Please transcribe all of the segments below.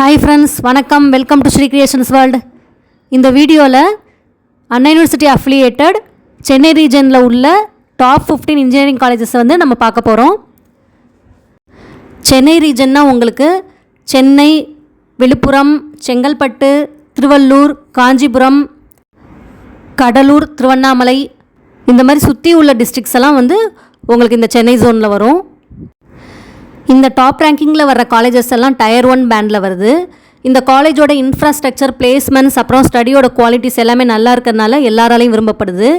Hi friends, வணக்கம். Welcome to Sri creations world. இந்த வீடியோவில் அண்ணா யூனிவர்சிட்டி அஃபிலியேட்டட் சென்னை ரீஜனில் உள்ள டாப் 15 இன்ஜினியரிங் காலேஜஸ் வந்து நம்ம பார்க்க போகிறோம். சென்னை ரீஜன்னா உங்களுக்கு சென்னை, விழுப்புரம், செங்கல்பட்டு, திருவள்ளூர், காஞ்சிபுரம், கடலூர், திருவண்ணாமலை இந்த மாதிரி சுற்றி உள்ள டிஸ்ட்ரிக்ஸ் எல்லாம் வந்து உங்களுக்கு இந்த சென்னை ஜோனில் வரும். இந்த டாப் ரேங்கிங்கில் வர்ற காலேஜஸ் எல்லாம் டயர் 1 பேண்டில் வருது. இந்த காலேஜோட இன்ஃப்ராஸ்ட்ரக்சர், பிளேஸ்மெண்ட்ஸ், அப்புறம் ஸ்டடியோட குவாலிட்டிஸ் எல்லாமே நல்லா இருக்கிறதுனால எல்லாராலையும் விரும்பப்படுது.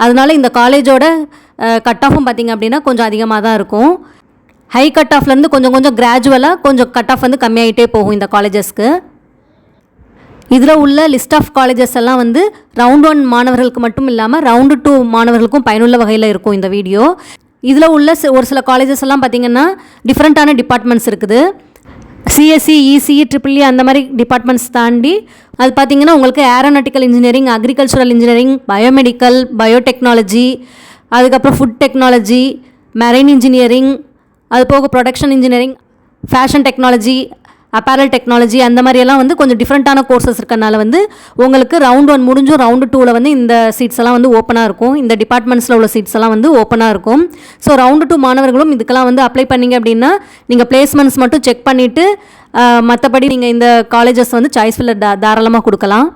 அதனால இந்த காலேஜோட கட் ஆஃபும் பார்த்திங்க அப்படின்னா கொஞ்சம் அதிகமாக தான் இருக்கும். ஹை கட் ஆஃப்லேருந்து கொஞ்சம் கிராஜுவலாக கொஞ்சம் கட் ஆஃப் வந்து கம்மியாகிட்டே போகும் இந்த காலேஜஸ்க்கு. இதில் உள்ள லிஸ்ட் ஆஃப் காலேஜஸ் எல்லாம் வந்து ரவுண்ட் 1 மாணவர்களுக்கு மட்டும் இல்லாமல் ரவுண்டு 2 மாணவர்களுக்கும் பயனுள்ள வகையில் இருக்கும் இந்த வீடியோ. இதில் உள்ள ஒரு சில காலேஜஸ் எல்லாம் பார்த்திங்கன்னா டிஃப்ரெண்ட்டான டிபார்ட்மெண்ட்ஸ் இருக்குது. சிஎஸ்சி, இசிஇ, ட்ரிபிள்இ அந்த மாதிரி டிபார்ட்மெண்ட்ஸ் தாண்டி அது பார்த்திங்கன்னா உங்களுக்கு aeronautical engineering, agricultural engineering, biomedical, biotechnology, அதுக்கப்புறம் ஃபுட் டெக்னாலஜி, மெரைன் இன்ஜினியரிங், அது போக production engineering, fashion technology, apparel technology அந்த மாதிரியெல்லாம் வந்து கொஞ்சம் டிஃப்ரெண்ட்டான கோர்சஸ் இருக்கனால வந்து உங்களுக்கு ரவுண்ட் 1 முடிஞ்சும் ரவுண்டு 2ல் வந்து இந்த சீட்ஸ் எல்லாம் வந்து ஓப்பனாக இருக்கும். இந்த டிபார்ட்மெண்ட்ஸில் உள்ள சீட்ஸ் எல்லாம் வந்து ஓப்பனாக இருக்கும். ஸோ ரவுண்டு 2 மாணவர்களும் இதுக்கெல்லாம் வந்து அப்ளை பண்ணிங்க அப்படின்னா நீங்கள் பிளேஸ்மெண்ட்ஸ் மட்டும் செக் பண்ணிவிட்டு மற்றபடி நீங்கள் இந்த காலேஜஸ் வந்து சாய்ஸ் ஃபில்லர் தாராளமாக கொடுக்கலாம்.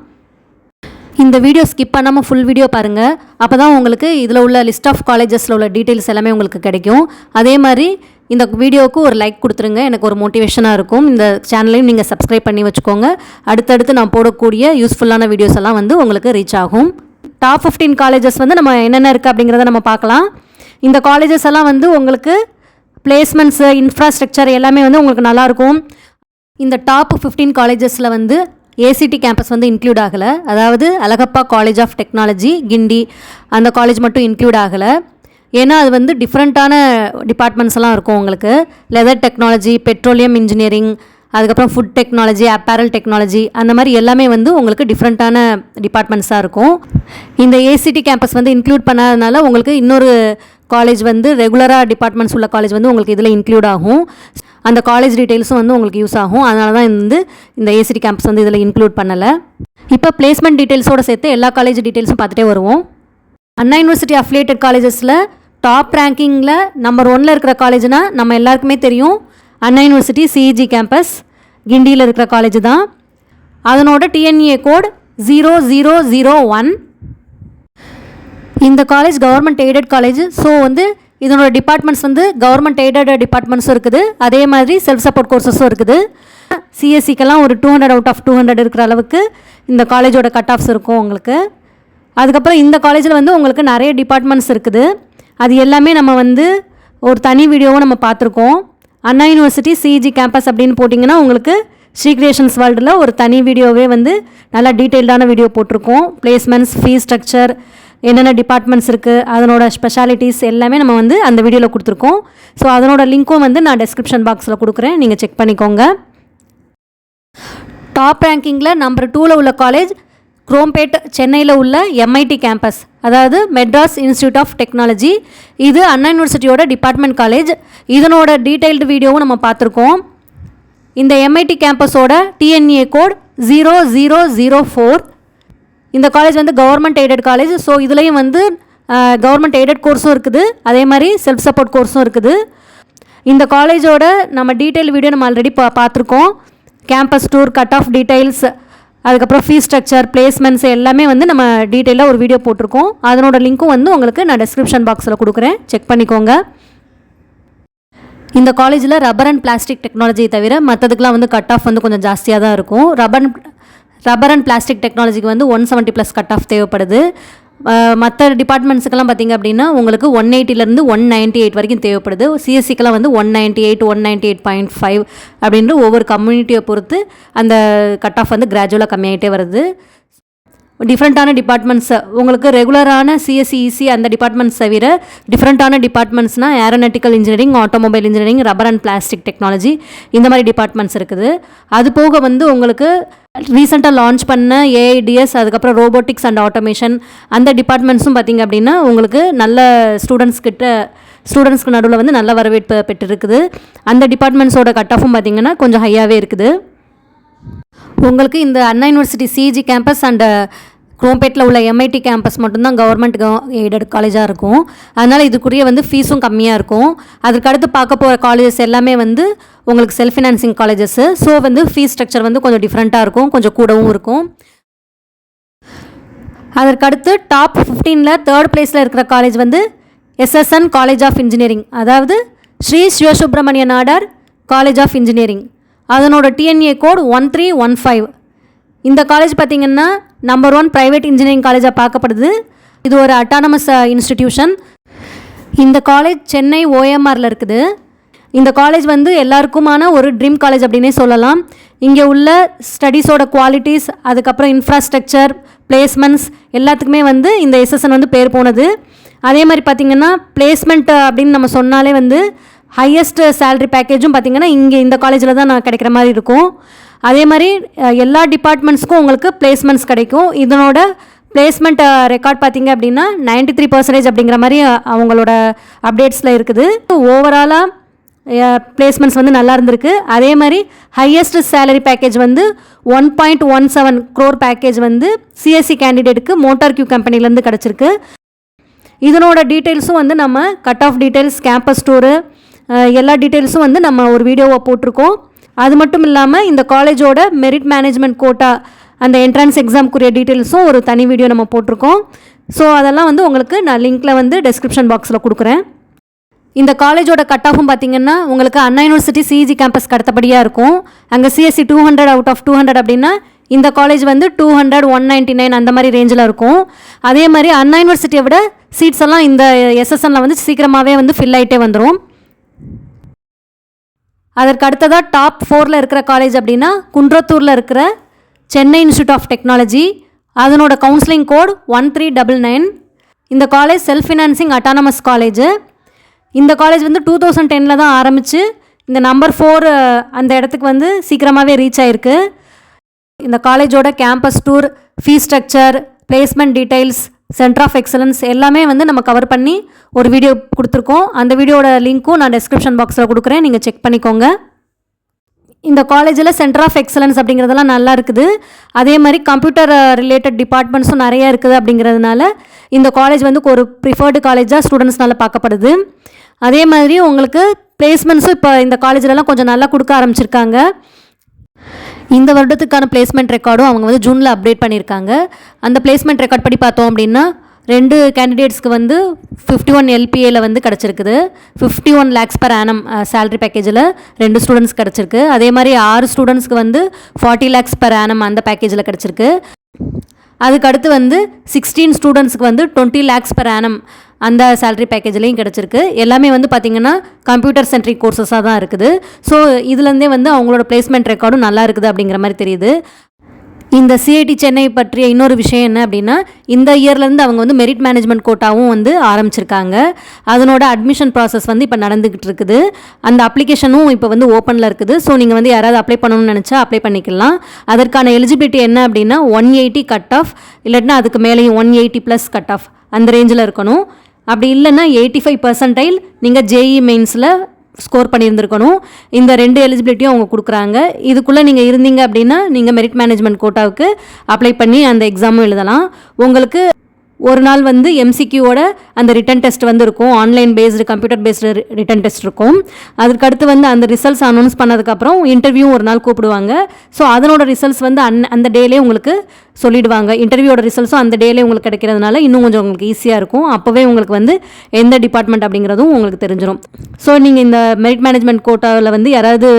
இந்த வீடியோ ஸ்கிப் பண்ணாமல் ஃபுல் வீடியோ பாருங்கள். அப்போ தான் உங்களுக்கு இதில் உள்ள லிஸ்ட் ஆஃப் காலேஜஸில் உள்ள டீட்டெயில்ஸ் எல்லாமே உங்களுக்கு கிடைக்கும். அதே மாதிரி இந்த வீடியோவுக்கு ஒரு லைக் கொடுத்துருங்க, எனக்கு ஒரு மோட்டிவேஷனாக இருக்கும். இந்த சேனலையும் நீங்கள் சப்ஸ்கிரைப் பண்ணி வச்சுக்கோங்க. அடுத்தடுத்து நான் போடக்கூடிய யூஸ்ஃபுல்லான வீடியோஸ் எல்லாம் வந்து உங்களுக்கு ரீச் ஆகும். டாப் 15 காலேஜஸ் வந்து நம்ம என்னென்ன இருக்குது அப்படிங்கிறத நம்ம பார்க்கலாம். இந்த காலேஜஸ் எல்லாம் வந்து உங்களுக்கு பிளேஸ்மெண்ட்ஸு, இன்ஃப்ராஸ்ட்ரக்சர் எல்லாமே வந்து உங்களுக்கு நல்லாயிருக்கும். இந்த டாப் 15 காலேஜஸில் வந்து ஏசிடி கேம்பஸ் வந்து இன்க்ளூட் ஆகலை. அதாவது அழகப்பா காலேஜ் ஆஃப் டெக்னாலஜி கிண்டி அந்த காலேஜ் மட்டும் இன்க்ளூட் ஆகலை. ஏன்னா அது வந்து டிஃப்ரெண்ட்டான டிபார்ட்மெண்ட்ஸ் எல்லாம் இருக்கும். உங்களுக்கு லெதர் டெக்னாலஜி, பெட்ரோலியம் இன்ஜினியரிங், அதுக்கப்புறம் ஃபுட் டெக்னாலஜி, அப்பேரல் டெக்னாலஜி அந்த மாதிரி எல்லாமே வந்து உங்களுக்கு டிஃப்ரெண்ட்டான டிபார்ட்மெண்ட்ஸாக இருக்கும். இந்த ஏசிடி கேம்பஸ் வந்து இன்க்ளூட் பண்ணாதனால உங்களுக்கு இன்னொரு காலேஜ் வந்து ரெகுலராக டிபார்ட்மெண்ட்ஸ் உள்ள காலேஜ் வந்து உங்களுக்கு இதில் இன்க்ளூட் ஆகும். அந்த காலேஜ் டீட்டெயில்ஸும் வந்து உங்களுக்கு யூஸ் ஆகும். அதனால தான் வந்து இந்த ஏசிடி கேம்பஸ் வந்து இதில் இன்க்ளூட் பண்ணலை. இப்போ பிளேஸ்மெண்ட் டீட்டெயில்ஸோடு சேர்த்து எல்லா காலேஜ் டீட்டெயில்ஸும் பார்த்துட்டே வருவோம். அண்ணா யூனிவர்சிட்டி அஃபிலியேட்டட் காலேஜஸில் டாப் ரேங்கிங்கில் நம்பர் 1ல் இருக்கிற காலேஜ்னால் நம்ம எல்லாருக்குமே தெரியும், அண்ணா யூனிவர்சிட்டி சிஇஜி கேம்பஸ் கிண்டியில் இருக்கிற காலேஜ் தான். அதனோட டிஎன்ஏ கோட் 0001. இந்த college government aided college. So வந்து இதனோட டிபார்ட்மெண்ட்ஸ் வந்து கவர்மெண்ட் எய்டட் டிபார்ட்மெண்ட்ஸும் இருக்குது, அதே மாதிரி செல்ஃப் சப்போர்ட் கோர்சஸும் இருக்குது. சிஎஸ்சிக்கெல்லாம் ஒரு 200 அவுட் ஆஃப் 200 இருக்கிற அளவுக்கு இந்த காலேஜோட கட் ஆஃப்ஸ் இருக்கும் உங்களுக்கு. அதுக்கப்புறம் இந்த காலேஜில் வந்து உங்களுக்கு நிறைய டிபார்ட்மெண்ட்ஸ் இருக்குது. அது எல்லாமே நம்ம வந்து ஒரு தனி வீடியோவும் நம்ம பார்த்துருக்கோம். அண்ணா யூனிவர்சிட்டி சிஇஜி கேம்பஸ் அப்படின்னு போட்டிங்கன்னா உங்களுக்கு ஸ்ரீ கிரியேஷன்ஸ் வேர்ல்டில் ஒரு தனி வீடியோவே வந்து நல்லா டீட்டெயில்டான வீடியோ போட்டிருக்கோம். பிளேஸ்மெண்ட்ஸ், ஃபீஸ் ஸ்ட்ரக்சர், என்னென்ன டிபார்ட்மெண்ட்ஸ் இருக்குது, அதனோட ஸ்பெஷாலிட்டிஸ் எல்லாமே நம்ம வந்து அந்த வீடியோவில் கொடுத்துருக்கோம். ஸோ அதனோட லிங்க்கும் வந்து நான் டெஸ்கிரிப்ஷன் பாக்ஸில் கொடுக்குறேன், நீங்கள் செக் பண்ணிக்கோங்க. டாப் ரேங்கிங்கில் நம்பர் 2ல் உள்ள காலேஜ் குரோம்பேட், சென்னையில் உள்ள எம்ஐடி கேம்பஸ், அதாவது மெட்ராஸ் இன்ஸ்டியூட் ஆஃப் டெக்னாலஜி. இது அண்ணா யூனிவர்சிட்டியோட டிபார்ட்மெண்ட் காலேஜ். இதனோட டீட்டெயில்டு வீடியோவும் நம்ம பார்த்துருக்கோம். இந்த எம்ஐடி கேம்பஸோட டிஎன்ஏ கோட் 0004. இந்த காலேஜ் வந்து கவர்மெண்ட் எய்டட் காலேஜ். ஸோ இதுலேயும் வந்து கவர்மெண்ட் எய்டட் கோர்ஸும் இருக்குது, அதே மாதிரி செல்ஃப் சப்போர்ட் கோர்ஸும் இருக்குது. இந்த காலேஜோட நம்ம டீட்டெயில் வீடியோ நம்ம ஆல்ரெடி பார்த்துருக்கோம். Campus tour, cut off details, அதுக்கப்புறம் ஃபீஸ் ஸ்ட்ரக்சர், பிளேஸ்மெண்ட்ஸ் எல்லாமே வந்து நம்ம டீட்டெயிலாக ஒரு வீடியோ போட்டிருக்கோம். அதனோட லிங்க்கும் வந்து உங்களுக்கு நான் டெஸ்கிரிப்ஷன் பாக்ஸில் கொடுக்குறேன், செக் பண்ணிக்கோங்க. இந்த காலேஜில் ரப்பர் அண்ட் பிளாஸ்டிக் டெக்னாலஜியை தவிர மற்றதுக்கெலாம் வந்து கட் ஆஃப் வந்து கொஞ்சம் ஜாஸ்தியாக தான் இருக்கும். ரப்பர் அண்ட் பிளாஸ்டிக் டெக்னாலஜிக்கு வந்து 170+ கட் ஆஃப் தேவைப்படுது. மற்ற டிபார்ட்மெண்ட்ஸுக்கெல்லாம் பார்த்திங்க அப்படின்னா உங்களுக்கு 180லேருந்து 198 வரைக்கும் தேவைப்படுது. சிஎஸ்சிக்கெல்லாம் வந்து 198, 198.5 அப்படின்ற ஒவ்வொரு கம்யூனிட்டியை பொறுத்து அந்த கட் ஆஃப் வந்து கிராஜுவலாக கம்மியாகிட்டே வருது. டிஃப்ரெண்ட்டான டிபார்ட்மெண்ட்ஸ் உங்களுக்கு ரெகுலரான சிஎஸ்சி, இசி அந்த டிபார்ட்மெண்ட்ஸ் தவிர டிஃப்ரெண்ட்டான டிபார்ட்மெண்ட்ஸ்னால் aeronautical engineering, automobile engineering, rubber and plastic technology இந்த மாதிரி டிபார்ட்மெண்ட்ஸ் இருக்குது. அது போக வந்து உங்களுக்கு ரீசெண்டாக லான்ச் பண்ண ஏஐடிஎஸ், அதுக்கப்புறம் ரோபோட்டிக்ஸ் அண்ட் ஆட்டோமேஷன் அந்த டிபார்ட்மெண்ட்ஸும் பார்த்திங்க அப்படின்னா உங்களுக்கு நல்ல ஸ்டூடெண்ட்ஸ்க்கு நடுவில் வந்து நல்ல வரவேற்பு பெற்றிருக்குது. அந்த டிபார்ட்மெண்ட்ஸோட கட் ஆஃபும் பார்த்திங்கன்னா கொஞ்சம் ஹையாகவே இருக்குது. உங்களுக்கு இந்த அண்ணா யூனிவர்சிட்டி சிஜி கேம்பஸ் அண்ட் குரோம்பேட்டில் உள்ள எம்ஐடி கேம்பஸ் மட்டும்தான் கவர்மெண்ட் எய்டட் காலேஜாக இருக்கும். அதனால் இதுக்குரிய வந்து ஃபீஸும் கம்மியாக இருக்கும். அதுக்கடுத்து பார்க்க போகிற காலேஜஸ் எல்லாமே வந்து உங்களுக்கு செல்ஃப் ஃபினான்சிங் காலேஜஸ்ஸு. ஸோ வந்து ஃபீஸ் ஸ்ட்ரக்சர் வந்து கொஞ்சம் டிஃப்ரெண்ட்டாக இருக்கும், கொஞ்சம் கூடவும் இருக்கும். அதற்கடுத்து டாப் 15ல் 3rd பிளேஸில் இருக்கிற காலேஜ் வந்து SSN காலேஜ் ஆஃப் இன்ஜினியரிங், அதாவது Sri Sivasubramaniya Nadar college of engineering. அதனோட டிஎன்ஏ கோட் 1315. இந்த காலேஜ் பார்த்திங்கன்னா நம்பர் 1 ப்ரைவேட் இன்ஜினியரிங் காலேஜாக பார்க்கப்படுது. இது ஒரு அட்டானமஸ் இன்ஸ்டிடியூஷன். இந்த காலேஜ் சென்னை OMRல இருக்குது. இந்த காலேஜ் வந்து எல்லாருக்குமான ஒரு ட்ரீம் காலேஜ் அப்படின்னே சொல்லலாம். இங்கே உள்ள ஸ்டடீஸோட குவாலிட்டிஸ், அதுக்கப்புறம் இன்ஃப்ராஸ்ட்ரக்சர், பிளேஸ்மெண்ட்ஸ் எல்லாத்துக்குமே வந்து இந்த SSN வந்து பேர் போனது. அதே மாதிரி பார்த்திங்கன்னா பிளேஸ்மெண்ட் அப்படின்னு நம்ம சொன்னாலே வந்து ஹையஸ்ட் சேலரி பேக்கேஜும் பார்த்திங்கன்னா இங்கே இந்த காலேஜில் தான் நான் கிடைக்கிற மாதிரி இருக்கும். அதே மாதிரி எல்லா டிபார்ட்மெண்ட்ஸ்க்கும் உங்களுக்கு பிளேஸ்மெண்ட்ஸ் கிடைக்கும். இதனோட பிளேஸ்மெண்ட் ரெக்கார்ட் பார்த்திங்க அப்படின்னா 93% அப்படிங்கிற மாதிரி அவங்களோட அப்டேட்ஸில் இருக்குது. ஓவராலாக பிளேஸ்மெண்ட்ஸ் வந்து நல்லா இருந்திருக்கு. அதே மாதிரி ஹையஸ்ட் சேலரி பேக்கேஜ் வந்து 1.17 crore பேக்கேஜ் வந்து சிஎஸ்சி கேண்டிடேட்டுக்கு மோட்டார் கியூ கம்பெனிலேருந்து கிடச்சிருக்கு. இதனோட டீட்டெயில்ஸும் வந்து நம்ம cut off details, campus tour எல்லா டீட்டெயில்ஸும் வந்து நம்ம ஒரு வீடியோவை போட்டிருக்கோம். அது மட்டும் இல்லாமல் இந்த காலேஜோட மெரிட் மேனேஜ்மெண்ட் கோட்டா அந்த என்ட்ரன்ஸ் எக்ஸாம்க்குரிய டீட்டெயில்ஸும் ஒரு தனி வீடியோ நம்ம போட்டிருக்கோம். ஸோ அதெல்லாம் வந்து உங்களுக்கு நான் லிங்க்கில் வந்து டெஸ்கிரிப்ஷன் பாக்ஸில் கொடுக்குறேன். இந்த காலேஜோட கட் ஆஃபும் பார்த்திங்கன்னா உங்களுக்கு அண்ணா யூனிவர்சிட்டி சிஜி கேம்பஸ்க்கு அடுத்தபடியாக இருக்கும். அங்கே சிஎஸ்சி 200 out of 200 அப்படின்னா இந்த காலேஜ் வந்து 200, 199 அந்த மாதிரி ரேஞ்சில் இருக்கும். அதே மாதிரி அண்ணா யூனிவர்சிட்டியை விட சீட்ஸ் எல்லாம் இந்த SSNல வந்து சீக்கிரமாகவே வந்து ஃபில் ஆகிட்டே வந்துடும். அதற்கு அடுத்ததாக டாப் 4ல் இருக்கிற காலேஜ் அப்படின்னா குன்றத்தூரில் இருக்கிற சென்னை இன்ஸ்டியூட் ஆஃப் டெக்னாலஜி. அதனோட கவுன்சிலிங் கோட் 1399. இந்த college self financing autonomous college. இந்த காலேஜ் வந்து 2010ல் தான் ஆரம்பித்து இந்த நம்பர் 4 அந்த இடத்துக்கு வந்து சீக்கிரமாகவே ரீச் ஆகிருக்கு. இந்த காலேஜோட campus tour, fees structure, placement details, centre of excellence எல்லாமே வந்து நம்ம கவர் பண்ணி ஒரு வீடியோ கொடுத்துருக்கோம். அந்த வீடியோட லிங்க்கும் நான் டெஸ்கிரிப்ஷன் பாக்ஸில் கொடுக்குறேன், நீங்கள் செக் பண்ணிக்கோங்க. இந்த காலேஜில் சென்டர் ஆஃப் எக்ஸலன்ஸ் அப்படிங்கிறதெல்லாம் நல்லா இருக்குது. அதே மாதிரி கம்ப்யூட்டர் ரிலேட்டட் டிபார்ட்மெண்ட்ஸும் நிறையா இருக்குது. அப்படிங்கிறதுனால இந்த காலேஜ் வந்து ஒரு ப்ரிஃபர்டு காலேஜாக ஸ்டூடெண்ட்ஸ்னால பார்க்கப்படுது. அதே மாதிரி உங்களுக்கு பிளேஸ்மெண்ட்ஸும் இப்போ இந்த காலேஜிலலாம் கொஞ்சம் நல்லா கொடுக்க ஆரம்பிச்சிருக்காங்க. இந்த வருடத்துக்கான பிளேஸ்மெண்ட் ரெக்கார்டும் அவங்க வந்து ஜூனில் அப்டேட் பண்ணியிருக்காங்க. அந்த பிளேஸ்மெண்ட் ரெக்கார்ட் படி பார்த்தோம் அப்படின்னா 2 கேண்டிடேட்ஸ்க்கு வந்து 51 LPAல வந்து கிடச்சிருக்குது. 51 lakhs per annum சேலரி பேக்கேஜில் 2 ஸ்டூடெண்ட்ஸ் கிடச்சிருக்கு. அதே மாதிரி 6 ஸ்டூடெண்ட்ஸ்க்கு வந்து 40 lakhs per annum அந்த பேக்கேஜில் கிடச்சிருக்கு. அதுக்கடுத்து வந்து 16 ஸ்டூடெண்ட்ஸ்க்கு வந்து 20 lakhs per annum அந்த சேலரி பேக்கேஜ்லேயும் கிடச்சிருக்கு. எல்லாமே வந்து பார்த்திங்கன்னா கம்ப்யூட்டர் சென்ட்ரிக் கோர்சஸாக தான் இருக்குது. ஸோ இதுலேருந்தே வந்து அவங்களோட பிளேஸ்மெண்ட் ரெக்கார்டும் நல்லா இருக்குது அப்படிங்கிற மாதிரி தெரியுது. இந்த சிஐடி சென்னை பற்றிய இன்னொரு விஷயம் என்ன அப்படின்னா, இந்த இயர்லேருந்து அவங்க வந்து மெரிட் மேனேஜ்மெண்ட் கோட்டாவும் வந்து ஆரம்பிச்சிருக்காங்க. அதனோட அட்மிஷன் ப்ராசஸ் வந்து இப்போ நடந்துக்கிட்டு இருக்குது. அந்த அப்ளிகேஷனும் இப்போ வந்து ஓப்பனில் இருக்குது. ஸோ நீங்கள் வந்து யாராவது அப்ளை பண்ணணும்னு நினச்சா அப்ளை பண்ணிக்கலாம். அதற்கான எலிஜிபிலிட்டி என்ன அப்படின்னா 180 கட் ஆஃப், இல்லைன்னா அதுக்கு மேலேயும் 180+ கட் ஆஃப் அந்த ரேஞ்சில் இருக்கணும். அப்படி இல்லைன்னா 85% நீங்கள் JEE மெயின்ஸில் ஸ்கோர் பண்ணியிருந்துருக்கணும். இந்த 2 எலிஜிபிலிட்டியும் அவங்க கொடுக்குறாங்க. இதுக்குள்ளே நீங்கள் இருந்தீங்க அப்படின்னா நீங்கள் மெரிட் மேனேஜ்மெண்ட் கோட்டாவுக்கு அப்ளை பண்ணி அந்த எக்ஸாமும் எழுதலாம். உங்களுக்கு ஒரு நாள் வந்து MCQவோட அந்த ரிட்டன் டெஸ்ட் வந்து இருக்கும். Online based, computer based written test இருக்கும். அதுக்கடுத்து வந்து அந்த ரிசல்ட்ஸ் அனௌன்ஸ் பண்ணதுக்கப்புறம் இன்டர்வியூவும் ஒரு நாள் கூப்பிடுவாங்க. ஸோ அதனோட ரிசல்ட்ஸ் வந்து அந்த டேலே உங்களுக்கு சொல்லிடுவாங்க. இன்டர்வியூவோட ரிசல்ட்ஸும் அந்த டேலே உங்களுக்கு கிடைக்கிறதுனால இன்னும் கொஞ்சம் உங்களுக்கு ஈஸியாக இருக்கும். அப்போவே உங்களுக்கு வந்து எந்த டிபார்ட்மெண்ட் அப்படிங்கிறதும் உங்களுக்கு தெரிஞ்சிடும். ஸோ நீங்கள் இந்த மெரிட் மேனேஜ்மெண்ட் கோட்டாவில் வந்து யாராவது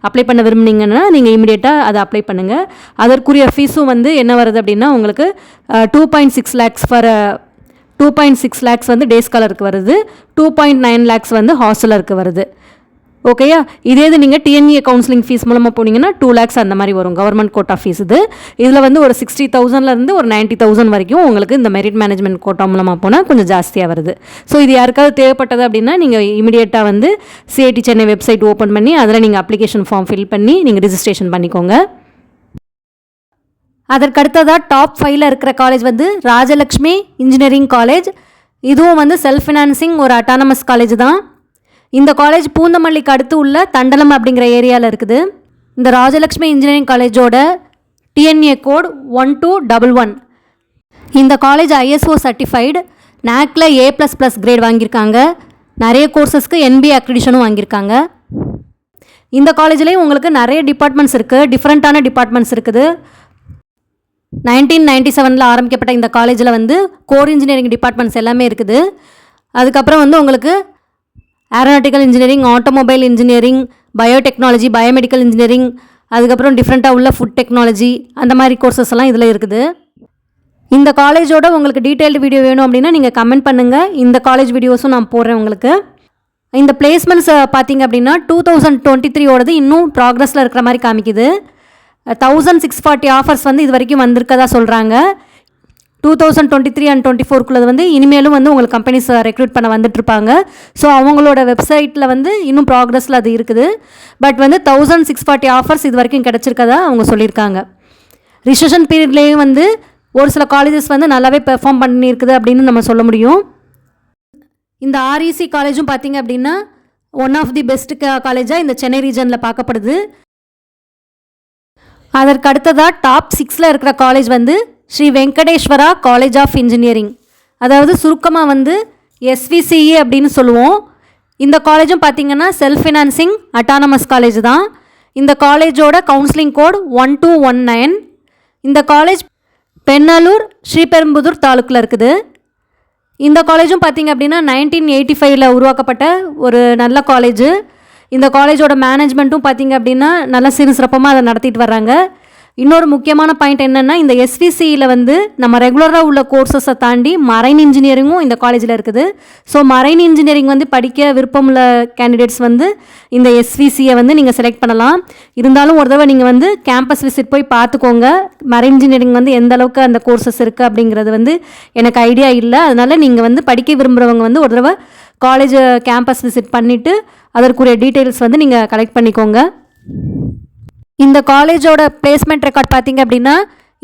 அப்ளை பண்ண விரும்புனீங்கன்னா நீங்கள் இமீடியட்டாக அதை அப்ளை பண்ணுங்கள். அதற்குரிய ஃபீஸும் வந்து என்ன வருது அப்படின்னா உங்களுக்கு 2.6 lakhs ஃபார் 2.6 lakhs வந்து டே ஸ்காலருக்கு வருது. 2.9 lakhs வந்து ஹாஸ்டலருக்கு வருது. ஓகேயா? இதே இது நீங்கள் டிஎன்ஏ கவுன்சிலிங் ஃபீஸ் மூலமாக போனீங்கன்னா 2 lakhs அந்த மாதிரி வரும். கவர்மெண்ட் கோட்டா ஃபீஸ் இது. இதில் வந்து ஒரு 60,000லேருந்து ஒரு 90,000 வரைக்கும் உங்களுக்கு இந்த மெரிட் மேனேஜ்மெண்ட் கோட்டா மூலமாக போனால் கொஞ்சம் ஜாஸ்தியாக வருது. ஸோ இது யாருக்காவது தேவைப்பட்டது அப்படின்னா நீங்கள் இமீடியட்டாக வந்து சிஐடி சென்னை வெப்சைட் ஓப்பன் பண்ணி அதில் நீங்கள் அப்ளிகேஷன் ஃபார்ம் ஃபில் பண்ணி நீங்கள் ரிஜிஸ்ட்ரேஷன் பண்ணிக்கோங்க. அதற்கடுத்ததாக டாப் 5ல் இருக்கிற காலேஜ் வந்து ராஜலக்ஷ்மி இன்ஜினியரிங் காலேஜ். இதுவும் வந்து செல்ஃப் ஃபினான்சிங் ஒரு அட்டானமஸ் காலேஜ் தான். இந்த காலேஜ் பூந்தமல்லிக்கு அடுத்து உள்ள தண்டலம் அப்படிங்கிற ஏரியாவில் இருக்குது. இந்த ராஜலக்ஷ்மி இன்ஜினியரிங் காலேஜோட டிஎன்ஏ கோட் 1211. இந்த காலேஜ் ஐஎஸ்ஓ சர்டிஃபைடு, NACல A++ கிரேட் வாங்கியிருக்காங்க. நிறைய கோர்சஸ்க்கு NBA அக்ரிடிஷனும் வாங்கியிருக்காங்க. இந்த காலேஜ்லேயும் உங்களுக்கு நிறைய டிபார்ட்மெண்ட்ஸ் இருக்குது, டிஃப்ரெண்ட்டான டிபார்ட்மெண்ட்ஸ் இருக்குது. 1997 ஆரம்பிக்கப்பட்ட இந்த காலேஜில் வந்து கோர் இன்ஜினியரிங் டிபார்ட்மெண்ட்ஸ் எல்லாமே இருக்குது. அதுக்கப்புறம் வந்து உங்களுக்கு aeronautical engineering, automobile engineering, biotechnology, biomedical engineering, அதுக்கப்புறம் டிஃப்ரெண்ட்டாக உள்ள ஃபுட் டெக்னாலஜி, அந்த மாதிரி கோர்சஸ் எல்லாம் இதில் இருக்குது. இந்த காலேஜோட உங்களுக்கு டீட்டெயில்டு வீடியோ வேணும் அப்படின்னா நீங்கள் கமெண்ட் பண்ணுங்கள். இந்த காலேஜ் வீடியோஸும் நான் போடுறேன் உங்களுக்கு. இந்த பிளேஸ்மெண்ட்ஸ் பார்த்தீங்க அப்படின்னா 2023 இன்னும் ப்ராக்ரஸில் இருக்கிற மாதிரி காமிக்குது. 1640 ஆஃபர்ஸ் வந்து இது வரைக்கும் வந்திருக்கதா சொல்கிறாங்க. 2023 and 2024 வந்து இனிமேலும் வந்து உங்களுக்கு கம்பெனிஸ் ரெக்ரூட் பண்ண வந்துட்டுருப்பாங்க. ஸோ அவங்களோட வெப்சைட்டில் வந்து இன்னும் ப்ராக்ரஸில் அது இருக்குது. பட் வந்து 1640 ஆஃபர்ஸ் இது வரைக்கும் கிடச்சிருக்கதா அவங்க சொல்லியிருக்காங்க. ரிசெஷன் பீரியட்லேயும் வந்து ஒரு சில காலேஜஸ் வந்து நல்லாவே பெர்ஃபார்ம் பண்ணியிருக்குது அப்படின்னு நம்ம சொல்ல முடியும். இந்த REC காலேஜும் பார்த்திங்க அப்படின்னா ஒன் ஆஃப் தி பெஸ்ட் காலேஜாக இந்த சென்னை ரீஜனில் பார்க்கப்படுது. அதற்கு அடுத்ததாக டாப் 6 இருக்கிற காலேஜ் வந்து Sri Venkateswara college of engineering, அதாவது சுருக்கமாக வந்து SVCE அப்படின்னு சொல்லுவோம். இந்த காலேஜும் பார்த்திங்கன்னா செல்ஃப் ஃபினான்சிங் அட்டானமஸ் காலேஜ் தான். இந்த காலேஜோட கவுன்சிலிங் கோட் 1219. இந்த காலேஜ் பெண்ணலூர் ஸ்ரீபெரும்புதூர் தாலுக்கில் இருக்குது. இந்த காலேஜும் பார்த்திங்க அப்படின்னா 1985 உருவாக்கப்பட்ட ஒரு நல்ல காலேஜு. இந்த காலேஜோட மேனேஜ்மெண்ட்டும் பார்த்திங்க அப்படின்னா நல்லா சிறப்பாக அதை நடத்திட்டு வர்றாங்க. இன்னொரு முக்கியமான பாயிண்ட் என்னென்னா, இந்த SVCயில் வந்து நம்ம ரெகுலராக உள்ள கோர்சஸை தாண்டி மரைன் இன்ஜினியரிங்கும் இந்த காலேஜில் இருக்குது. ஸோ மரைன் இன்ஜினியரிங் வந்து படிக்க விருப்பமுள்ள கேண்டிடேட்ஸ் வந்து இந்த SVCயை வந்து நீங்கள் செலக்ட் பண்ணலாம். இருந்தாலும் ஒரு தடவை நீங்கள் வந்து கேம்பஸ் விசிட் போய் பார்த்துக்கோங்க. மரைன் இன்ஜினியரிங் வந்து எந்த அளவுக்கு அந்த கோர்சஸ் இருக்குது அப்படிங்கிறது வந்து எனக்கு ஐடியா இல்லை. அதனால் நீங்கள் வந்து படிக்க விரும்புகிறவங்க வந்து ஒரு தடவை காலேஜ் கேம்பஸ் விசிட் பண்ணிவிட்டு அதற்குரிய டீட்டெயில்ஸ் வந்து நீங்கள் கலெக்ட் பண்ணிக்கோங்க. இந்த காலேஜோட பிளேஸ்மெண்ட் ரெக்கார்ட் பார்த்திங்க அப்படின்னா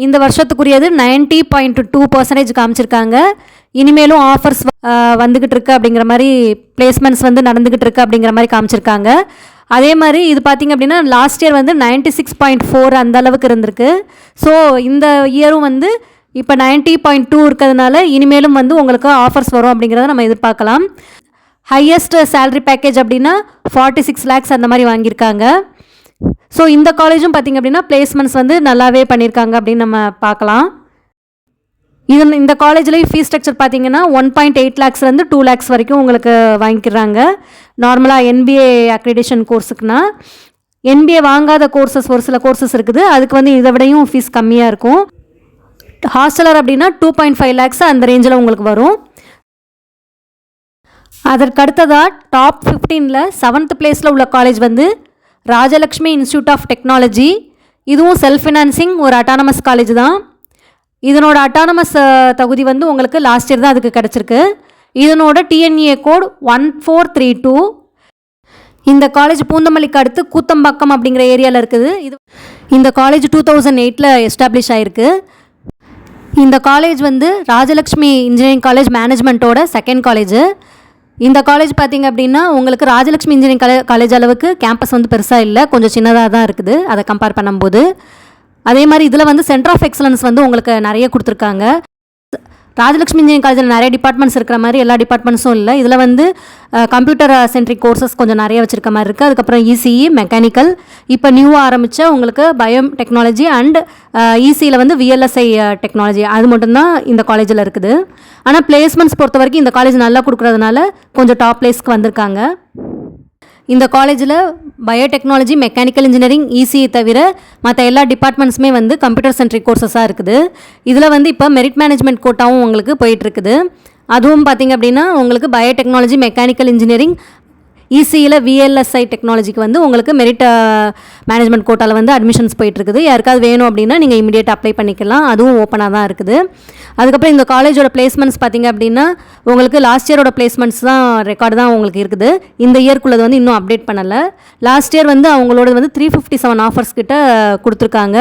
இந்த வருஷத்துக்குரியது 90.2% காமிச்சிருக்காங்க. இனிமேலும் ஆஃபர்ஸ் வந்துக்கிட்டு இருக்கு அப்படிங்கிற மாதிரி, பிளேஸ்மெண்ட்ஸ் வந்து நடந்துக்கிட்டு இருக்கு அப்படிங்கிற மாதிரி காமிச்சிருக்காங்க. அதே மாதிரி இது பார்த்திங்க அப்படின்னா லாஸ்ட் இயர் வந்து 96.4 அந்த அளவுக்கு இருந்திருக்கு. ஸோ இந்த இயரும் வந்து இப்போ 90.2 இருக்கிறதுனால இனிமேலும் வந்து உங்களுக்கு ஆஃபர்ஸ் வரும் அப்படிங்கிறத நம்ம எதிர்பார்க்கலாம். ஹையஸ்ட் சேலரி பேக்கேஜ் அப்படின்னா 46 lakhs அந்த மாதிரி வாங்கியிருக்காங்க. ஸோ இந்த காலேஜும் பார்த்திங்க அப்படின்னா பிளேஸ்மெண்ட்ஸ் வந்து நல்லாவே பண்ணியிருக்காங்க அப்படின்னு நம்ம பார்க்கலாம். இந்த காலேஜ்லேயும் ஃபீஸ் ஸ்ட்ரக்சர் பார்த்திங்கன்னா 1.8 lakhsலேருந்து 2 lakhs வரைக்கும் உங்களுக்கு வாங்கிக்கிறாங்க. நார்மலாக NBA அக்ரிடேஷன் கோர்ஸுக்குன்னா NBA வாங்காத கோர்சஸ் ஒரு சில கோர்சஸ் இருக்குது, அதுக்கு வந்து இதை விடையும் ஃபீஸ் கம்மியாக இருக்கும். ஹாஸ்டலர் அப்படின்னா 2.5 lakhs அந்த ரேஞ்சில் உங்களுக்கு வரும். அதற்கு அடுத்ததாக டாப் 15ல் 7th பிளேஸில் உள்ள காலேஜ் வந்து ராஜலக்ஷ்மி இன்ஸ்டியூட் ஆஃப் டெக்னாலஜி. இதுவும் செல்ஃப் ஃபினான்சிங் ஒரு அட்டானமஸ் காலேஜ் தான். இதனோட அட்டானமஸ் தகுதி வந்து உங்களுக்கு லாஸ்ட் இயர் தான் அதுக்கு கிடச்சிருக்கு. இதனோட TNA கோட் 1432. இந்த காலேஜ் பூந்தமல்லிக்கு அடுத்து கூத்தம்பாக்கம் அப்படிங்கிற ஏரியாவில் இருக்குது. இந்த காலேஜ் 2008 எஸ்டாப்ளிஷ் ஆகிருக்கு. இந்த காலேஜ் வந்து ராஜலக்ஷ்மி இன்ஜினியரிங் காலேஜ் மேனேஜ்மெண்ட்டோட செகண்ட் காலேஜ். இந்த காலேஜ் பார்த்திங்க அப்படின்னா உங்களுக்கு ராஜலக்ஷ்மி இன்ஜினியரிங் காலேஜ் அளவுக்கு கேம்பஸ் வந்து பெருசாக இல்லை, கொஞ்சம் சின்னதாக தான் இருக்குது அதை கம்பேர் பண்ணும்போது. அதே மாதிரி இதில் வந்து சென்டர் ஆஃப் எக்ஸலன்ஸ் வந்து உங்களுக்கு நிறைய கொடுத்துருக்காங்க. ராஜலக்ஷ்மி இன்ஜினியரிங் காலேஜில் நிறைய டிபார்ட்மெண்ட்ஸ் இருக்கிற மாதிரி எல்லா டிபார்ட்மெண்ட்ஸும் இல்லை. இதில் வந்து கம்ப்யூட்டர் சென்ட்ரிக் கோர்சஸ் கொஞ்சம் நிறைய வச்சுருக்க மாதிரி இருக்குது. அதுக்கப்புறம் ECE, மெக்கானிக்கல், இப்போ நியூவாக ஆரம்பித்த உங்களுக்கு பயோ டெக்னாலஜி அண்ட் ECயில் வந்து VLSI டெக்னாலஜி, அது மட்டும்தான் இந்த காலேஜில் இருக்குது. ஆனால் பிளேஸ்மெண்ட்ஸ் பொறுத்த வரைக்கும் இந்த காலேஜ் நல்லா கொடுக்குறதுனால கொஞ்சம் டாப் பிளேஸ்க்கு வந்திருக்காங்க. இந்த காலேஜில் பயோடெக்னாலஜி, மெக்கானிக்கல் இன்ஜினியரிங், ECE தவிர மற்ற எல்லா டிபார்ட்மெண்ட்ஸுமே வந்து கம்ப்யூட்டர் சென்ட்ரிக் கோர்சஸாக இருக்குது. இதில் வந்து இப்போ மெரிட் மேனேஜ்மெண்ட் கோட்டாவும் உங்களுக்கு போயிட்டுருக்குது. அதுவும் பார்த்திங்க அப்படின்னா உங்களுக்கு பயோடெக்னாலஜி, மெக்கானிக்கல் இன்ஜினியரிங், ECயில் VLSI டெக்னாலஜிக்கு வந்து உங்களுக்கு மெரிட் மேனேஜ்மெண்ட் கோட்டாவில் வந்து அட்மிஷன்ஸ் போயிட்டுருக்குது. யாருக்காவது வேணும் அப்படின்னா நீங்கள் இமீடியட் அப்ளை பண்ணிக்கலாம், அதுவும் ஓப்பனாக தான் இருக்குது. அதுக்கப்புறம் இந்த காலேஜோட பிளேஸ்மெண்ட்ஸ் பார்த்திங்க அப்படின்னா உங்களுக்கு லாஸ்ட் இயரோட பிளேஸ்மெண்ட்ஸ் தான் ரெக்கார்டு தான் உங்களுக்கு இருக்குது. இந்த இயர்க்குள்ளது வந்து இன்னும் அப்டேட் பண்ணலை. லாஸ்ட் இயர் வந்து அவங்களோட வந்து 357 ஆஃபர்ஸ் கிட்ட கொடுத்துருக்காங்க.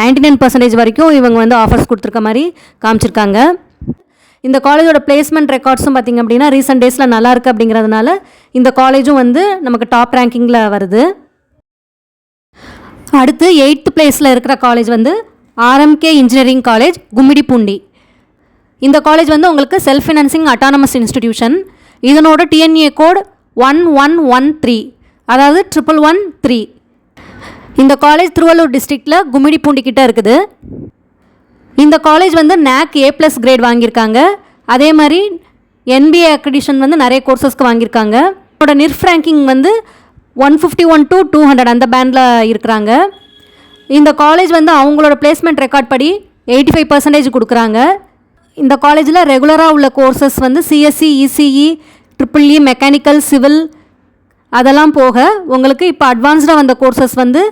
99% வரைக்கும் இவங்க வந்து ஆஃபர்ஸ் கொடுத்துருக்க மாதிரி காமிச்சிருக்காங்க. இந்த காலேஜோட பிளேஸ்மெண்ட் ரெக்கார்ட்ஸும் பார்த்திங்க அப்படின்னா ரீசெண்ட் டேஸில் நல்லா இருக்குது அப்படிங்கிறதுனால இந்த காலேஜும் வந்து நமக்கு டாப் ரேங்கிங்கில் வருது. அடுத்து 8th பிளேஸில் இருக்கிற காலேஜ் வந்து ஆர்எம்கே இன்ஜினியரிங் காலேஜ் கும்மிடிப்பூண்டி. இந்த காலேஜ் வந்து உங்களுக்கு செல்ஃப் ஃபினான்சிங் அட்டானமஸ் இன்ஸ்டிடியூஷன். இதனோட டிஎன்ஏ கோட் 1113, அதாவது 1113. இந்த காலேஜ் திருவள்ளூர் டிஸ்ட்ரிக்டில் கும்மிடிப்பூண்டி கிட்ட இருக்குது. இந்த காலேஜ் வந்து NAC A+ கிரேட் வாங்கியிருக்காங்க. அதே மாதிரி NBA அக்ரிடிஷன் வந்து நிறைய கோர்சஸ்க்கு வாங்கியிருக்காங்க. இதோட நிர்ஃப் ரேங்கிங் வந்து 151 to 200 அந்த பேண்டில் இருக்கிறாங்க. இந்த காலேஜ் வந்து அவங்களோட பிளேஸ்மெண்ட் ரெக்கார்ட் படி 85% கொடுக்குறாங்க. இந்த காலேஜில் ரெகுலராக உள்ள கோர்சஸ் வந்து CSE, ECE, EEE, mechanical, civil அதெல்லாம் போக உங்களுக்கு இப்போ அட்வான்ஸ்டாக வந்த கோர்சஸ் வந்து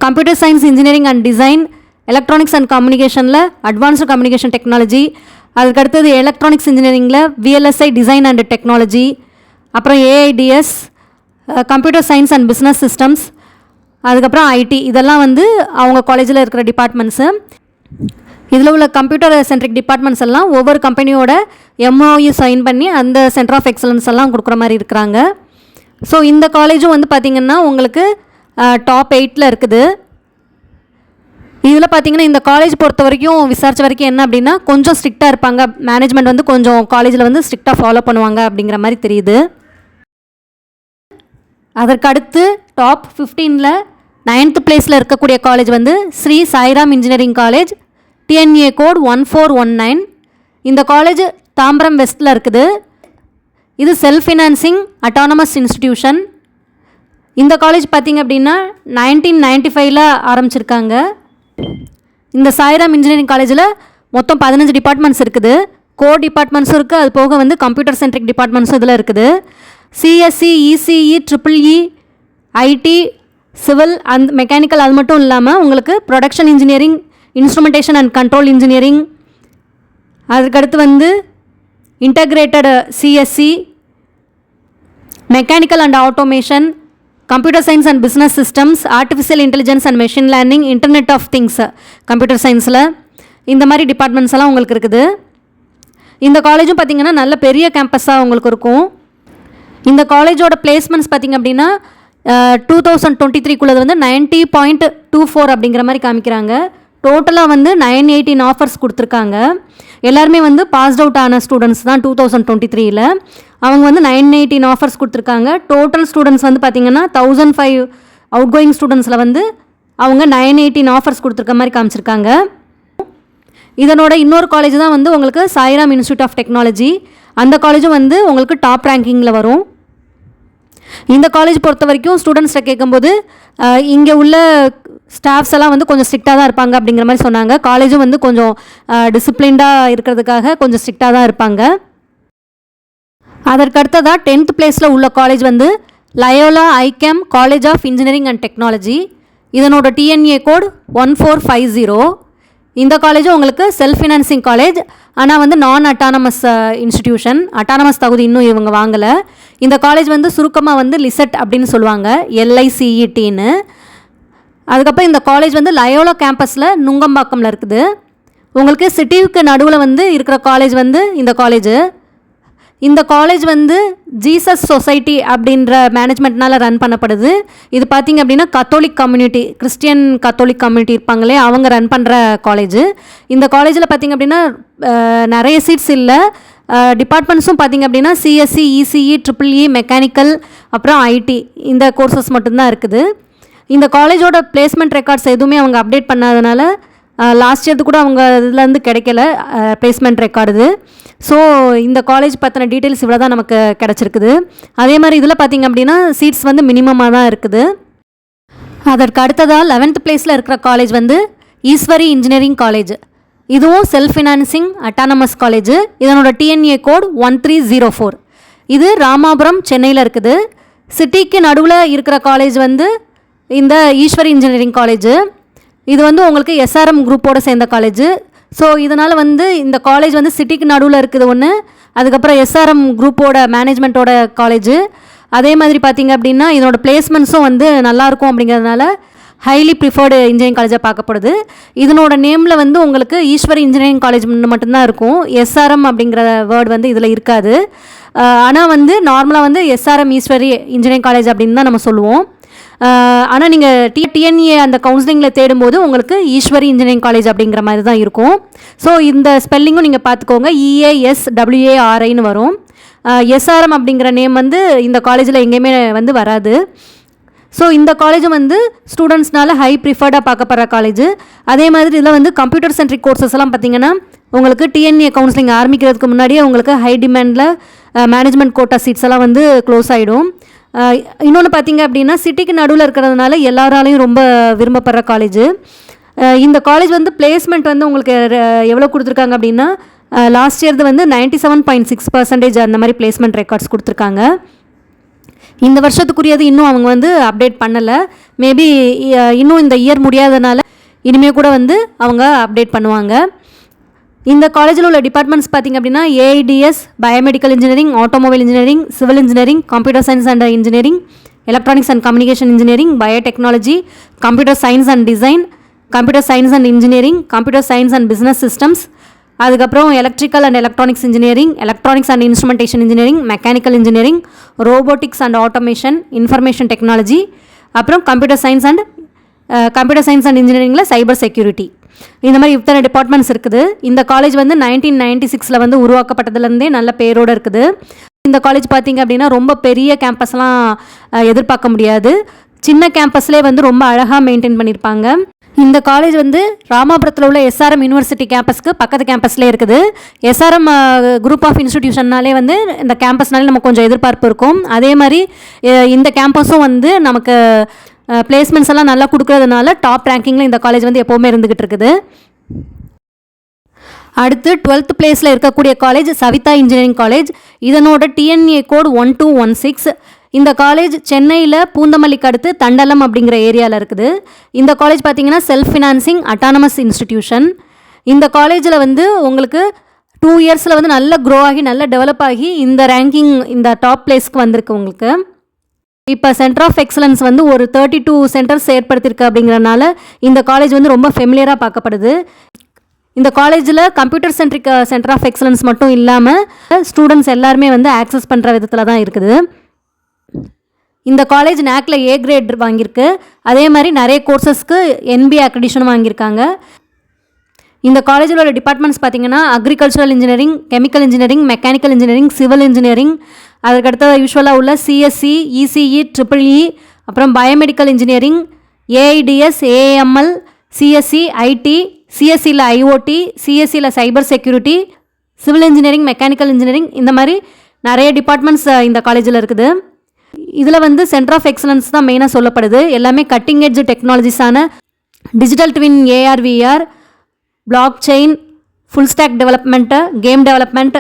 computer science, engineering and design, electronics and கம்யூனிகேஷனில் அட்வான்ஸ்டு கம்யூனிகேஷன் டெக்னாலஜி, அதுக்கடுத்தது எலக்ட்ரானிக்ஸ் இன்ஜினியரிங்கில் VLSI டிசைன் அண்ட் டெக்னாலஜி, அப்புறம் AIDS, computer science and business systems, அதுக்கப்புறம் IT, இதெல்லாம் வந்து அவங்க காலேஜில் இருக்கிற டிபார்ட்மெண்ட்ஸு. இதில் உள்ள கம்ப்யூட்டர் சென்ட்ரிக் டிபார்ட்மெண்ட்ஸ் எல்லாம் ஒவ்வொரு கம்பெனியோட MOU சைன் பண்ணி அந்த சென்டர் ஆஃப் எக்ஸலன்ஸ் எல்லாம் கொடுக்குற மாதிரி இருக்கிறாங்க. ஸோ இந்த காலேஜும் வந்து பார்த்திங்கன்னா உங்களுக்கு டாப் 8ல் இருக்குது. இதில் பார்த்திங்கன்னா இந்த காலேஜ் பொறுத்த வரைக்கும் விசாரித்த வரைக்கும் என்ன அப்படின்னா கொஞ்சம் ஸ்ட்ரிக்டாக இருப்பாங்க. மேனேஜ்மெண்ட் வந்து கொஞ்சம் காலேஜில் வந்து ஸ்ட்ரிக்டாக ஃபாலோ பண்ணுவாங்க அப்படிங்கிற மாதிரி தெரியுது. அதற்கடுத்து டாப் 15ல் 9th பிளேஸில் இருக்கக்கூடிய காலேஜ் வந்து Sri Sairam engineering college, DNA code 1419. இந்த காலேஜ் தாம்பரம் வெஸ்ட்டில் இருக்குது. இது செல்ஃப் ஃபினான்சிங் அட்டானமஸ் இன்ஸ்டிடியூஷன். இந்த காலேஜ் பார்த்திங்க அப்படின்னா 1995ல் ஆரம்பிச்சிருக்காங்க. இந்த சாய்ராம் இன்ஜினியரிங் காலேஜில் மொத்தம் 15 டிபார்ட்மெண்ட்ஸ் இருக்குது. கோர் டிபார்ட்மெண்ட்ஸும் இருக்குது. அது போக வந்து கம்ப்யூட்டர் சென்ட்ரிக் டிபார்ட்மெண்ட்ஸும் இதில் இருக்குது. CSE, ECE, EEE, IT, civil and mechanical அது மட்டும் இல்லாமல் உங்களுக்கு production engineering, instrumentation and control engineering, அதுக்கடுத்து வந்து integrated CSE, mechanical and automation, computer science and business systems, artificial intelligence and machine learning, internet of things computer சயின்ஸில் இந்த மாதிரி departments எல்லாம் உங்களுக்கு இருக்குது. இந்த காலேஜும் பார்த்திங்கன்னா நல்ல பெரிய கேம்பஸாக உங்களுக்கு இருக்கும். இந்த காலேஜோட பிளேஸ்மெண்ட்ஸ் பார்த்திங்க அப்படின்னா 2023 வந்து 90.24 அப்படிங்கிற மாதிரி காமிக்கிறாங்க. டோட்டலாக வந்து 918 ஆஃபர்ஸ் கொடுத்துருக்காங்க. எல்லாருமே வந்து பாஸ்ட் அவுட் ஆன ஸ்டூடெண்ட்ஸ் தான் 2023ல். அவங்க வந்து 918 ஆஃபர்ஸ் கொடுத்துருக்காங்க. டோட்டல் ஸ்டூடெண்ட்ஸ் வந்து பார்த்திங்கன்னா 1005 அவுட் கோயிங் ஸ்டூடெண்ட்ஸில் வந்து அவங்க 918 ஆஃபர்ஸ் கொடுத்துருக்க மாதிரி காமிச்சிருக்காங்க. இதனோட இன்னொரு காலேஜ் தான் வந்து உங்களுக்கு சாய்ராம் இன்ஸ்டியூட் ஆஃப் டெக்னாலஜி. அந்த காலேஜும் வந்து உங்களுக்கு டாப் ரேங்கிங்கில் வரும். இந்த காலேஜ் பொறுத்த வரைக்கும் ஸ்டூடெண்ட்ஸை கேட்கும்போது இங்கே உள்ள ஸ்டாஃப்ஸ் எல்லாம் வந்து கொஞ்சம் ஸ்ட்ரிக்டாக தான் இருப்பாங்க அப்படிங்கிற மாதிரி சொன்னாங்க. காலேஜும் வந்து கொஞ்சம் டிசிப்ளின்டாக இருக்கிறதுக்காக கொஞ்சம் ஸ்ட்ரிக்டாக தான் இருப்பாங்க. அதற்கடுத்ததாக 10th பிளேஸில் உள்ள காலேஜ் வந்து Loyola ICAM college of engineering and technology. இதனோட டிஎன்ஏ கோட் 1450. இந்த காலேஜும் உங்களுக்கு செல்ஃப் ஃபினான்சிங் காலேஜ், ஆனால் வந்து நான் அட்டானமஸ் இன்ஸ்டிடியூஷன். அட்டானமஸ் தகுதி இன்னும் இவங்க வாங்கலை. இந்த காலேஜ் வந்து சுருக்கமாக வந்து லிசட் அப்படின்னு சொல்லுவாங்க, LICETன்னு. அதுக்கப்புறம் இந்த காலேஜ் வந்து லயோலா கேம்பஸில் நுங்கம்பாக்கமில் இருக்குது. உங்களுக்கு சிட்டிக்கு நடுவில் வந்து இருக்கிற காலேஜ் வந்து இந்த காலேஜ். இந்த காலேஜ் வந்து ஜீசஸ் சொசைட்டி அப்படின்ற மேனேஜ்மெண்ட்னால் ரன் பண்ணப்படுது. இது பார்த்திங்க அப்படின்னா Catholic community, Christian Catholic community இருப்பாங்களே அவங்க ரன் பண்ணுற காலேஜ். இந்த காலேஜில் பார்த்திங்க அப்படின்னா நிறைய சீட்ஸ் இல்லை. டிபார்ட்மெண்ட்ஸும் பார்த்திங்க அப்படின்னா CSE, ECE, EEE, மெக்கானிக்கல், அப்புறம் IT இந்த கோர்சஸ் மட்டும்தான் இருக்குது. இந்த காலேஜோட பிளேஸ்மெண்ட் ரெக்கார்ட்ஸ் எதுவுமே அவங்க அப்டேட் பண்ணாதனால லாஸ்ட் இயர்து கூட அவங்க இதுலேருந்து கிடைக்கல பிளேஸ்மெண்ட் ரெக்கார்டு. ஸோ இந்த காலேஜ் பற்றின டீட்டெயில்ஸ் இவ்வளோ தான் நமக்கு கிடச்சிருக்குது. அதே மாதிரி இதில் பார்த்திங்க அப்படின்னா சீட்ஸ் வந்து மினிமமாக தான் இருக்குது. அதற்கு அடுத்ததாக 11th பிளேஸில் இருக்கிற காலேஜ் வந்து ஈஸ்வரி இன்ஜினியரிங் காலேஜ். இதுவும் செல்ஃப் ஃபினான்சிங் அட்டானமஸ் காலேஜ். இதனோட டிஎன்ஏ கோட் 1304. இது ராமாபுரம், சென்னையில் இருக்குது. சிட்டிக்கு நடுவில் இருக்கிற காலேஜ் வந்து இந்த ஈஸ்வரி இன்ஜினியரிங் காலேஜ். இது வந்து உங்களுக்கு SRM குரூப்போடு சேர்ந்த காலேஜ். ஸோ இதனால் வந்து இந்த காலேஜ் வந்து சிட்டிக்கு நடுவில் இருக்குது ஒன்று. அதுக்கப்புறம் SRM குரூப்போட மேனேஜ்மெண்ட்டோட காலேஜ். அதே மாதிரி பார்த்திங்க அப்படின்னா இதனோட பிளேஸ்மெண்ட்ஸும் வந்து நல்லாயிருக்கும் அப்படிங்கிறதுனால ஹைலி ப்ரிஃபர்டு இன்ஜினியரிங் காலேஜாக பார்க்கப்படுது. இதனோட நேமில் வந்து உங்களுக்கு ஈஸ்வரி இன்ஜினியரிங் காலேஜ் மட்டும்தான் இருக்கும். SRM அப்படிங்கிற வேர்டு வந்து இதில் இருக்காது. ஆனால் வந்து நார்மலாக வந்து SRM ஈஸ்வரி இன்ஜினியரிங் காலேஜ் அப்படின்னு தான் நம்ம சொல்லுவோம். ஆனால் நீங்கள் டிஎன்ஏ அந்த கவுன்சிலிங்கில் தேடும்போது உங்களுக்கு ஈஸ்வரி இன்ஜினியரிங் காலேஜ் அப்படிங்கிற மாதிரி தான் இருக்கும். ஸோ இந்த ஸ்பெல்லிங்கும் நீங்கள் பார்த்துக்கோங்க, EASWARIன்னு வரும். SRM அப்படிங்கிற நேம் வந்து இந்த காலேஜில் எங்கேயுமே வந்து வராது. ஸோ இந்த காலேஜும் வந்து ஸ்டூடெண்ட்ஸ்னால ஹை ப்ரிஃபர்டாக பார்க்கப்படுற காலேஜ். அதே மாதிரி இதில் வந்து கம்ப்யூட்டர் சென்ட்ரிக் கோர்சஸ் எல்லாம் பார்த்திங்கன்னா உங்களுக்கு டிஎன்ஏ கவுன்சிலிங் ஆரம்பிக்கிறதுக்கு முன்னாடியே உங்களுக்கு ஹை டிமாண்டில் மேனேஜ்மெண்ட் கோட்டா சீட்ஸ் எல்லாம் வந்து க்ளோஸ் ஆகிடும். இன்னொன்று பார்த்திங்க அப்படின்னா சிட்டிக்கு நடுவில் இருக்கிறதுனால எல்லாராலையும் ரொம்ப விரும்பப்படுற காலேஜ். இந்த காலேஜ் வந்து பிளேஸ்மெண்ட் வந்து உங்களுக்கு எவ்வளோ கொடுத்துருக்காங்க அப்படின்னா லாஸ்ட் இயர்து வந்து 97.6% அந்த மாதிரி பிளேஸ்மெண்ட் ரெக்கார்ட்ஸ் கொடுத்துருக்காங்க. இந்த வருஷத்துக்குரியது இன்னும் அவங்க வந்து அப்டேட் பண்ணலை. மேபி இன்னும் இந்த இயர் முடியாதனால இனிமேல் கூட வந்து அவங்க அப்டேட் பண்ணுவாங்க. இந்த காலேஜில் உள்ள டிபார்ட்மெண்ட்ஸ் பார்த்திங்க அப்படின்னா AIDS, biomedical engineering, automobile engineering, civil engineering, computer science and engineering, electronics and communication engineering, biotechnology, computer science and design, computer science and engineering, computer science and business systems, அதுக்கப்புறம் electrical and electronics engineering, electronics and instrumentation engineering, mechanical engineering, robotics and automation, information technology, அப்புறம் computer science and இன்ஜினியரிங்கில் cyber security. இந்த மாதிரி இத்தனை departments இருக்குது. இந்த college வந்து 1996 வந்து உருவாக்கப்பட்டதுலேருந்தே நல்ல பேரோடு இருக்குது. இந்த காலேஜ் பார்த்திங்க அப்படின்னா ரொம்ப பெரிய கேம்பஸ்லாம் எதிர்பார்க்க முடியாது. சின்ன கேம்பஸ்லேயே வந்து ரொம்ப அழகாக மெயின்டைன் பண்ணியிருப்பாங்க. இந்த காலேஜ் வந்து ராமாபுரத்தில் உள்ள SRM யூனிவர்சிட்டி கேம்பஸ்க்கு பக்கத்து கேம்பஸ்லேயே இருக்குது. SRM குரூப் ஆஃப் இன்ஸ்டிடியூஷன்னாலே வந்து இந்த கேம்பஸ்னாலே நமக்கு கொஞ்சம் எதிர்பார்ப்பு இருக்கும். அதே மாதிரி இந்த கேம்பஸும் வந்து நமக்கு பிளேஸ்மெண்ட்ஸ் எல்லாம் நல்லா கொடுக்கறதுனால டாப் ரேங்கிங்கில் இந்த காலேஜ் வந்து எப்போவுமே இருந்துக்கிட்டு இருக்குது. அடுத்து 12th பிளேஸில் இருக்கக்கூடிய காலேஜ் சவிதா இன்ஜினியரிங் காலேஜ். இதனோட டிஎன்ஏ கோட் 1216. இந்த காலேஜ் சென்னையில் பூந்தமல்லிக்கு அடுத்து தண்டலம் அப்படிங்கிற ஏரியாவில் இருக்குது. இந்த காலேஜ் பார்த்திங்கன்னா செல்ஃப் ஃபினான்சிங் அட்டானமஸ் இன்ஸ்டிடியூஷன். இந்த காலேஜில் வந்து உங்களுக்கு 2 இயர்ஸில் வந்து நல்லா க்ரோ ஆகி நல்லா டெவலப் ஆகி இந்த ரேங்கிங் இந்த டாப் பிளேஸ்க்கு வந்திருக்கு உங்களுக்கு. இப்போ சென்டர் ஆஃப் எக்ஸலன்ஸ் வந்து ஒரு 32 சென்டர்ஸ் ஏற்படுத்தியிருக்கு அப்படிங்கிறனால இந்த காலேஜ் வந்து ரொம்ப ஃபெமிலியராக பார்க்கப்படுது. இந்த காலேஜில் computer centric centre of excellence மட்டும் இல்லாமல் ஸ்டூடெண்ட்ஸ் எல்லாருமே வந்து ஆக்சஸ் பண்ணுற விதத்தில் தான் இருக்குது. இந்த காலேஜ் NACல A கிரேட் வாங்கியிருக்கு. அதே மாதிரி நிறைய கோர்சஸ்க்கு NBA அக்ரிடிஷனும் வாங்கியிருக்காங்க. இந்த காலேஜில் உள்ள டிபார்ட்மெண்ட்ஸ் பார்த்திங்கன்னா agricultural engineering, chemical engineering, mechanical engineering, civil engineering, அதுக்கடுத்த யூஸ்வலாக உள்ள CSE, ECE, EEE, அப்புறம் biomedical engineering, AIDS, AML, CSE, IT, CSEல IoT, CSEல cyber security, civil engineering, mechanical engineering, இந்த மாதிரி நிறைய டிபார்ட்மெண்ட்ஸ் இந்த காலேஜில் இருக்குது. இதில் வந்து சென்டர் ஆஃப் எக்ஸலன்ஸ் தான் மெயினாக சொல்லப்படுது. எல்லாமே கட்டிங் எட்ஜ் டெக்னாலஜிஸான digital twin, AR, VR, blockchain, full stack development, game development,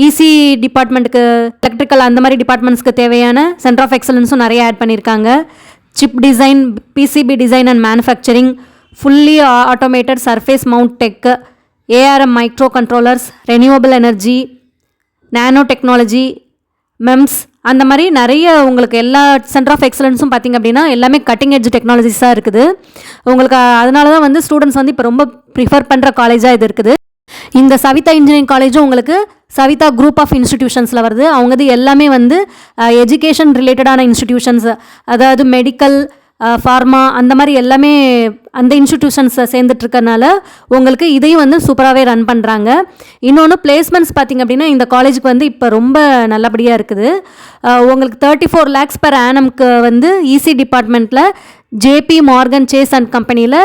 EC டிபார்ட்மெண்ட்டுக்கு, எலக்ட்ரிக்கல் அந்த மாதிரி டிபார்ட்மெண்ட்ஸ்க்கு தேவையான சென்டர் ஆஃப் எக்ஸலன்ஸும் நிறைய ஆட் பண்ணியிருக்காங்க. Chip design, PCB design and manufacturing, fully automated surface mount tech, ARM micro controllers, renewable energy, nano technology, MEMS, அந்த மாதிரி நிறைய உங்களுக்கு எல்லா சென்டர் ஆஃப் எக்ஸலன்ஸும் பார்த்திங்க அப்படின்னா எல்லாமே கட்டிங் எட்ஜ் டெக்னாலஜிஸாக இருக்குது. உங்களுக்கு அதனால தான் வந்து ஸ்டூடெண்ட்ஸ் வந்து இப்போ ரொம்ப ப்ரிஃபர் பண்ணுற காலேஜாக இது இருக்குது. இந்த சவிதா இன்ஜினியரிங் காலேஜும் உங்களுக்கு சவிதா குரூப் ஆஃப் இன்ஸ்டிடியூஷன்ஸில் வருது. அவங்க இது எல்லாமே வந்து எஜுகேஷன் ரிலேட்டடான இன்ஸ்டிடியூஷன்ஸ், அதாவது மெடிக்கல், ஃபார்மா, அந்த மாதிரி எல்லாமே அந்த இன்ஸ்டிடியூஷன்ஸை சேர்ந்துட்டுருக்கனால உங்களுக்கு இதையும் வந்து சூப்பராகவே ரன் பண்ணுறாங்க. இன்னொன்று பிளேஸ்மெண்ட்ஸ் பார்த்திங்க அப்படின்னா இந்த காலேஜுக்கு வந்து இப்போ ரொம்ப நல்லபடியாக இருக்குது. உங்களுக்கு 34 lakhs per annumக்கு வந்து EC டிபார்ட்மெண்ட்டில் JP Morgan Chase and கம்பெனியில்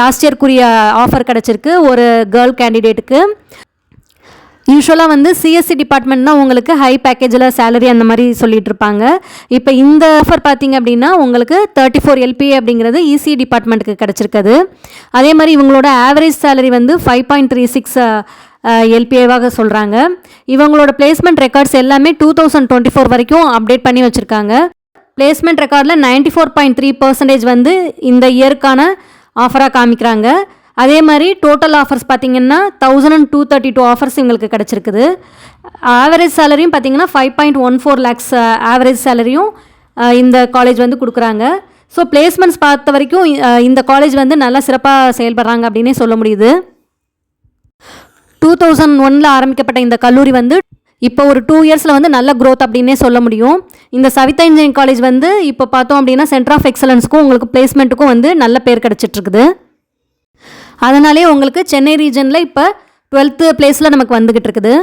லாஸ்ட் இயர்க்குரிய ஆஃபர் கிடச்சிருக்கு ஒரு கேர்ள் கேண்டிடேட்டுக்கு. யூஸ்வலாக வந்து CSE டிபார்ட்மெண்ட் தான் உங்களுக்கு ஹை பேக்கேஜில் சேலரி அந்த மாதிரி சொல்லிகிட்டு இருப்பாங்க. இப்போ இந்த ஆஃபர் பார்த்திங்க அப்படின்னா உங்களுக்கு 34 LPA அப்படிங்கிறது EC டிபார்ட்மெண்ட்டுக்கு கிடச்சிருக்குது. அதே மாதிரி இவங்களோட ஆவரேஜ் சேலரி வந்து 5.36 LPAவாக சொல்கிறாங்க. இவங்களோட பிளேஸ்மெண்ட் ரெக்கார்ட்ஸ் எல்லாமே 2024 வரைக்கும் அப்டேட் பண்ணி வச்சுருக்காங்க. பிளேஸ்மெண்ட் ரெக்கார்டில் 94.3% வந்து இந்த இயருக்கான ஆஃபராக காமிக்கிறாங்க. அதே மாதிரி டோட்டல் ஆஃபர்ஸ் பார்த்திங்கன்னா 1232 ஆஃபர்ஸ் இவங்களுக்கு கிடச்சிருக்குது. ஆவரேஜ் சேலரியும் பார்த்திங்கன்னா 5.14 lakhs ஆவரேஜ் சேலரியும் இந்த காலேஜ் வந்து கொடுக்குறாங்க. ஸோ பிளேஸ்மெண்ட்ஸ் பார்த்த வரைக்கும் இந்த காலேஜ் வந்து நல்லா சிறப்பாக செயல்படுறாங்க அப்படின்னே சொல்ல முடியுது. 2001 ஆரம்பிக்கப்பட்ட இந்த கல்லூரி வந்து இப்போ ஒரு 2 இயர்ஸில் வந்து நல்ல க்ரோத் அப்படின்னே சொல்ல முடியும். இந்த சவிதா இன்ஜினியரிங் காலேஜ் வந்து இப்போ பார்த்தோம் அப்படின்னா சென்டர் ஆஃப் எக்ஸலன்ஸ்க்கும் உங்களுக்கு பிளேஸ்மெண்ட்டுக்கும் வந்து நல்ல பேர் கிடச்சிட்ருக்குது. அதனாலே உங்களுக்கு சென்னை ரீஜனில் இப்போ 12th பிளேஸில் நமக்கு வந்துக்கிட்டு இருக்குது.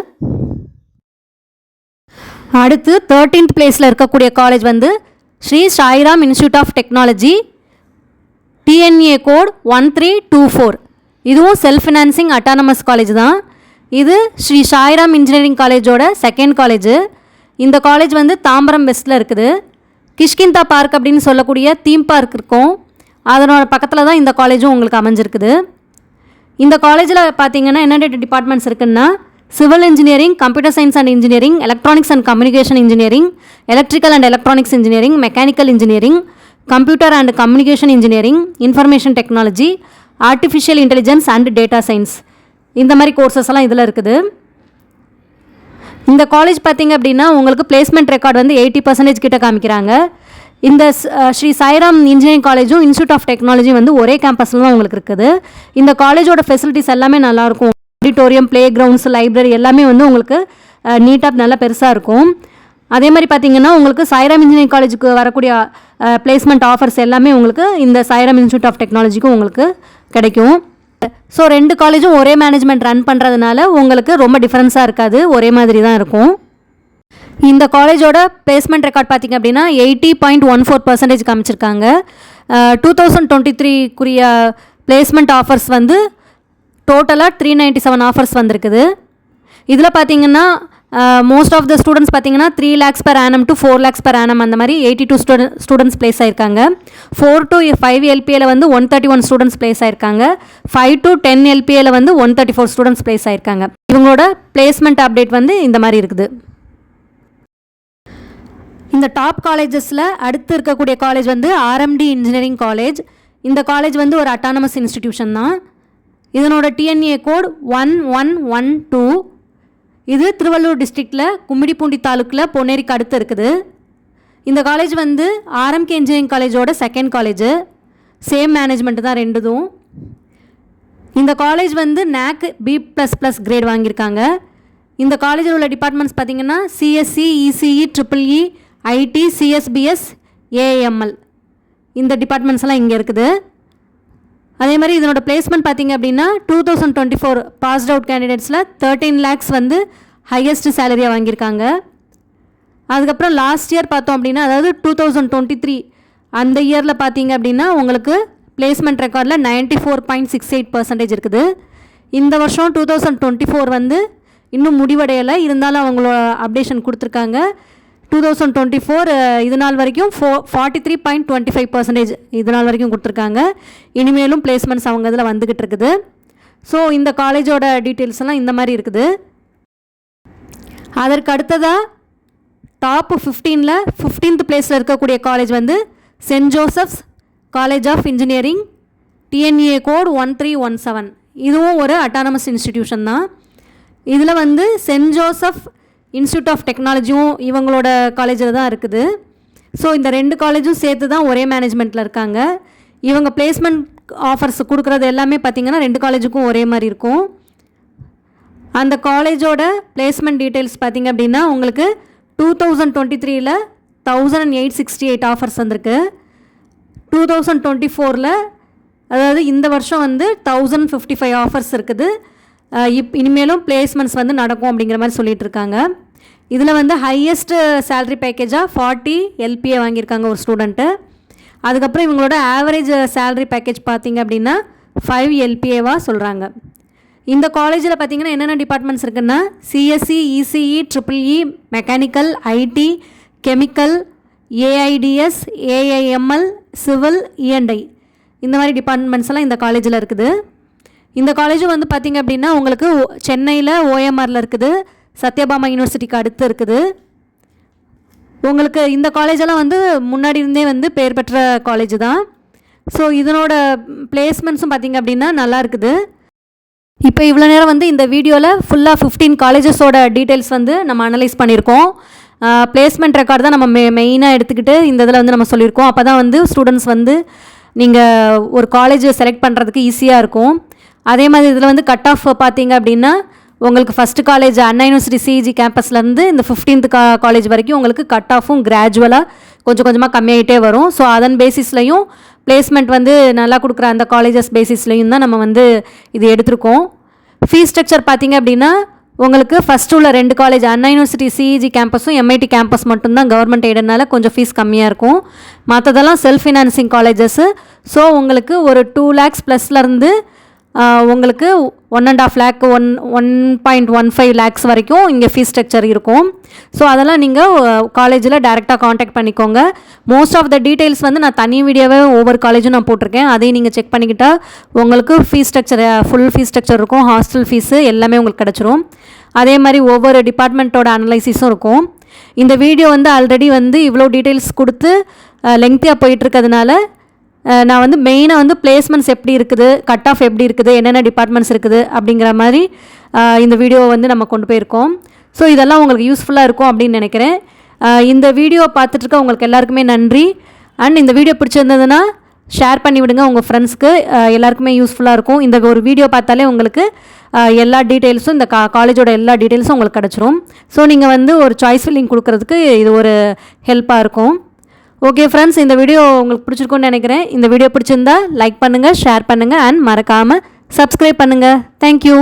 அடுத்து 13th பிளேஸில் இருக்கக்கூடிய காலேஜ் வந்து Sri Sairam institute of technology, TNEA code 1324. இதுவும் செல்ஃப் ஃபினான்சிங் அட்டானமஸ் காலேஜ் தான். இது ஸ்ரீ சாய்ராம் இன்ஜினியரிங் காலேஜோட செகண்ட் காலேஜ். இந்த காலேஜ் வந்து தாம்பரம் வெஸ்ட்டில் இருக்குது. கிஷ்கிந்தா பார்க் அப்படின்னு சொல்லக்கூடிய தீம் பார்க் இருக்கும், அதனோட பக்கத்தில் தான் இந்த காலேஜும் உங்களுக்கு அமைஞ்சிருக்குது. இந்த காலேஜில் பார்த்தீங்கன்னா என்னென்ன டிபார்ட்மெண்ட்ஸ் இருக்குன்னா civil engineering, computer science and engineering, electronics and communication engineering, electrical and electronics engineering, mechanical engineering, computer and communication engineering, information technology, artificial intelligence and data science, இந்த மாதிரி கோர்சஸ் எல்லாம் இதில் இருக்குது. இந்த காலேஜ் பார்த்திங்க அப்படின்னா உங்களுக்கு பிளேஸ்மெண்ட் ரெக்கார்டு வந்து 80% கிட்ட காமிக்கிறாங்க. இந்த ஸ்ரீ சாய்ராம் இன்ஜினியரிங் காலேஜும் இன்ஸ்டியூட் ஆஃப் டெக்னாலஜி வந்து ஒரே கேம்பஸில் தான் உங்களுக்கு இருக்குது. இந்த காலேஜோட ஃபெசிலிட்டிஸ் எல்லாமே நல்லாயிருக்கும். ஆடிட்டோரியம், ப்ளே கிரவுண்ட்ஸ், லைப்ரரி எல்லாமே வந்து உங்களுக்கு நீட்டாக நல்லா பெருசாக இருக்கும். அதே மாதிரி பார்த்திங்கன்னா உங்களுக்கு சாய்ராம் இன்ஜினியரிங் காலேஜுக்கு வரக்கூடிய பிளேஸ்மெண்ட் ஆஃபர்ஸ் எல்லாமே உங்களுக்கு இந்த சாய்ராம் இன்ஸ்டியூட் ஆஃப் டெக்னாலஜிக்கும் உங்களுக்கு கிடைக்கும். ஸோ 2 காலேஜும் ஒரே மேனேஜ்மெண்ட் ரன் பண்ணுறதுனால உங்களுக்கு ரொம்ப டிஃப்ரென்ஸாக இருக்காது, ஒரே மாதிரி தான் இருக்கும். இந்த காலேஜோட பிளேஸ்மெண்ட் ரெக்கார்ட் பார்த்திங்க அப்படின்னா 80.14% காமிச்சிருக்காங்க. 2023 பிளேஸ்மெண்ட் ஆஃபர்ஸ் வந்து டோட்டலாக 397 ஆஃபர்ஸ் வந்திருக்குது. இதில் பார்த்திங்கன்னா மோஸ்ட் ஆஃப் த ஸ்டூடெண்ட்ஸ் பார்த்திங்கன்னா 3 lakhs per annum to 4 lakhs per annum அந்த மாதிரி 82 ஸ்டூடெண்ட்ஸ் ப்ளேஸ் ஆயிருக்காங்க. 4 to 5 LPAவில் வந்து 131 ஸ்டூடெண்ட்ஸ் ப்ளேஸ் ஆயிருக்காங்க. 5 to 10 LPAவில் வந்து 134 ஸ்டூடெண்ட்ஸ் ப்ளேஸ் ஆயிருக்காங்க. இவங்களோட பிளேஸ்மெண்ட் அப்டேட் வந்து இந்த மாதிரி இருக்குது. இந்த டாப் காலேஜஸில் அடுத்து இருக்கக்கூடிய காலேஜ் வந்து ஆர்எம்டி இன்ஜினியரிங் காலேஜ். இந்த காலேஜ் வந்து ஒரு அட்டானமஸ் இன்ஸ்டிடியூஷன் தான். இதனோட டிஎன்ஏ கோட் 1112. இது திருவள்ளூர் டிஸ்ட்ரிக்டில் கும்மிடிப்பூண்டி தாலுக்கில் பொன்னேரிக்கு அடுத்து இருக்குது. இந்த காலேஜ் வந்து ஆர்எம்கே இன்ஜினியரிங் காலேஜோட செகண்ட் காலேஜ். சேம் மேனேஜ்மெண்ட் தான் ரெண்டுதும். இந்த காலேஜ் வந்து NAC B++ கிரேட் வாங்கியிருக்காங்க. இந்த காலேஜில் உள்ள டிபார்ட்மெண்ட்ஸ் பார்த்திங்கன்னா CSE, ECE, EEE, IT, CSBS, AML, இந்த டிபார்ட்மெண்ட்ஸ் எல்லாம் இங்கே இருக்குது. அதே மாதிரி இதனோட பிளேஸ்மெண்ட் பார்த்திங்க அப்படின்னா 2024 பாஸ்ட் அவுட் கேண்டிடேட்ஸில் 13 lakhs வந்து ஹையஸ்ட் சேலரியாக வாங்கியிருக்காங்க. அதுக்கப்புறம் லாஸ்ட் இயர் பார்த்தோம் அப்படின்னா அதாவது 2023 அந்த இயரில் பார்த்திங்க அப்படின்னா உங்களுக்கு பிளேஸ்மெண்ட் ரெக்கார்டில் 94.68% இருக்குது. இந்த வருஷம் 2024 வந்து இன்னும் முடிவடையலை, இருந்தாலும் அவங்களோட அப்டேஷன் கொடுத்துருக்காங்க. 2024 இது நாள் வரைக்கும் 43.25% இது நாள் வரைக்கும் கொடுத்துருக்காங்க. இனிமேலும் பிளேஸ்மெண்ட்ஸ் அவங்க இதில் வந்துக்கிட்டு இருக்குது. ஸோ இந்த காலேஜோட டீட்டெயில்ஸ் எல்லாம் இந்த மாதிரி இருக்குது. அதற்கு அடுத்ததாக டாப் 15ல் 15th பிளேஸில் இருக்கக்கூடிய காலேஜ் வந்து Saint Joseph's college of engineering, DNA code 1317. இதுவும் ஒரு அட்டானமஸ் இன்ஸ்டிடியூஷன் தான். இதில் வந்து சென்ட் ஜோசப் இன்ஸ்டியூட் ஆஃப் டெக்னாலஜியும் இவங்களோட காலேஜில் தான் இருக்குது. ஸோ இந்த 2 காலேஜும் சேர்த்து தான் ஒரே மேனேஜ்மெண்ட்டில் இருக்காங்க. இவங்க பிளேஸ்மெண்ட் ஆஃபர்ஸ் கொடுக்குறது எல்லாமே பார்த்திங்கன்னா 2 காலேஜுக்கும் ஒரே மாதிரி இருக்கும். அந்த காலேஜோட பிளேஸ்மெண்ட் டீட்டெயில்ஸ் பார்த்திங்க அப்படின்னா உங்களுக்கு 2023ல் 1868 ஆஃபர்ஸ் வந்திருக்கு. 2024ல் அதாவது இந்த வருஷம் வந்து 1055 ஆஃபர்ஸ் இருக்குது. இனிமேலும் பிளேஸ்மெண்ட்ஸ் வந்து நடக்கும் அப்படிங்கிற மாதிரி சொல்லிகிட்டு இருக்காங்க. இதில் வந்து ஹையஸ்ட்டு சேலரி பேக்கேஜாக 40 LPA வாங்கியிருக்காங்க ஒரு ஸ்டூடெண்ட்டு. அதுக்கப்புறம் இவங்களோட ஆவரேஜ் சேலரி பேக்கேஜ் பார்த்திங்க அப்படின்னா 5 LPAவாக சொல்கிறாங்க. இந்த காலேஜில் பார்த்திங்கன்னா என்னென்ன டிபார்ட்மெண்ட்ஸ் இருக்குன்னா CSE, ECE, EEE, mechanical, IT, chemical, AIDS, AIML, civil, ENI, இந்த மாதிரி டிபார்ட்மெண்ட்ஸ் எல்லாம் இந்த காலேஜில் இருக்குது. இந்த காலேஜும் வந்து பார்த்திங்க அப்படின்னா உங்களுக்கு சென்னையில் OMRல இருக்குது, சத்யபாமா யூனிவர்சிட்டிக்கு அடுத்து இருக்குது. உங்களுக்கு இந்த காலேஜெல்லாம் வந்து முன்னாடி இருந்தே வந்து பேர் பெற்ற காலேஜ் தான். ஸோ இதனோட பிளேஸ்மெண்ட்ஸும் பார்த்திங்க அப்படின்னா நல்லா இருக்குது. இப்போ இவ்வளோ நேரம் வந்து இந்த வீடியோவில் ஃபுல்லாக 15 காலேஜஸோட டீட்டெயில்ஸ் வந்து நம்ம அனலைஸ் பண்ணியிருக்கோம். பிளேஸ்மெண்ட் ரெக்கார்டு தான் நம்ம மெயினாக எடுத்துக்கிட்டு இந்த இதில் வந்து நம்ம சொல்லியிருக்கோம். அப்போ தான் வந்து ஸ்டூடெண்ட்ஸ் வந்து நீங்கள் ஒரு காலேஜை செலக்ட் பண்ணுறதுக்கு ஈஸியாக இருக்கும். அதே மாதிரி இதில் வந்து கட் ஆஃப் பார்த்திங்க அப்படின்னா உங்களுக்கு ஃபஸ்ட்டு காலேஜ் அண்ணா யூனிவர்சிட்டி சிஇஜி கேம்பஸ்லேருந்து இந்த 15th காலேஜ் வரைக்கும் உங்களுக்கு கட் ஆஃபும் கிராஜுவலாக கொஞ்சம் கொஞ்சமாக கம்மியாகிட்டே வரும். ஸோ அதன் பேசிஸ்லையும் பிளேஸ்மெண்ட் வந்து நல்லா கொடுக்குற அந்த காலேஜஸ் பேசிஸ்லையும் தான் நம்ம வந்து இது எடுத்திருக்கோம். ஃபீஸ் ஸ்ட்ரக்சர் பார்த்திங்க அப்படின்னா உங்களுக்கு ஃபஸ்ட்டு உள்ள 2 காலேஜ் அண்ணா யூனிவர்சிட்டி சிஇஜி கேம்பஸும் எம்ஐடி கேம்பஸ் மட்டும்தான் கவர்மெண்ட் எய்டுனால கொஞ்சம் ஃபீஸ் கம்மியாக இருக்கும். மற்றதெல்லாம் செல்ஃப் ஃபினான்சிங் காலேஜஸ்ஸு. ஸோ உங்களுக்கு ஒரு 2 lakhs ப்ளஸ்லேருந்து உங்களுக்கு 1.5 lakh 1.15 lakhs வரைக்கும் இங்கே ஃபீஸ் ஸ்ட்ரக்சர் இருக்கும். ஸோ அதெல்லாம் நீங்கள் காலேஜில் டேரெக்டாக காண்டாக்ட் பண்ணிக்கோங்க. மோஸ்ட் ஆஃப் த டீட்டெயில்ஸ் வந்து நான் தனி வீடியோவே ஒவ்வொரு காலேஜும் நான் போட்டிருக்கேன். அதையும் நீங்கள் செக் பண்ணிக்கிட்டால் உங்களுக்கு fees structure full fees structure இருக்கும். ஹாஸ்டல் ஃபீஸு எல்லாமே உங்களுக்கு கிடச்சிரும். அதே மாதிரி ஒவ்வொரு டிபார்ட்மெண்ட்டோட அனலைசிஸும் இருக்கும். இந்த வீடியோ வந்து ஆல்ரெடி வந்து இவ்வளோ டீட்டெயில்ஸ் கொடுத்து லெங்க்த்தியாக போயிட்டுருக்கிறதுனால நான் வந்து மெயினாக வந்து பிளேஸ்மெண்ட்ஸ் எப்படி இருக்குது, கட் ஆஃப் எப்படி இருக்குது, என்னென்ன டிபார்ட்மெண்ட்ஸ் இருக்குது அப்படிங்கிற மாதிரி இந்த வீடியோவை வந்து நம்ம கொண்டு போயிருக்கோம். ஸோ இதெல்லாம் உங்களுக்கு யூஸ்ஃபுல்லாக இருக்கும் அப்படின்னு நினைக்கிறேன். இந்த வீடியோ பார்த்துட்ருக்க உங்களுக்கு எல்லாருக்குமே நன்றி. அண்ட் இந்த வீடியோ பிடிச்சிருந்ததுன்னா ஷேர் பண்ணி விடுங்க உங்கள் ஃப்ரெண்ட்ஸ்க்கு. எல்லாருக்குமே யூஸ்ஃபுல்லாக இருக்கும். இந்த ஒரு வீடியோ பார்த்தாலே உங்களுக்கு எல்லா டீட்டெயில்ஸும் இந்த காலேஜோட எல்லா டீட்டெயில்ஸும் உங்களுக்கு கிடச்சிரும். ஸோ நீங்கள் வந்து ஒரு சாய்ஸ் ஃபில்லிங் கொடுக்கறதுக்கு இது ஒரு ஹெல்ப்பாக இருக்கும். ஓகே ஃப்ரெண்ட்ஸ், இந்த வீடியோ உங்களுக்கு பிடிச்சிருக்குன்னு நினைக்கிறேன். இந்த வீடியோ பிடிச்சிருந்தா லைக் பண்ணுங்கள், ஷேர் பண்ணுங்கள் அண்ட் மறக்காமல் சப்ஸ்கிரைப் பண்ணுங்கள். தேங்க்யூ.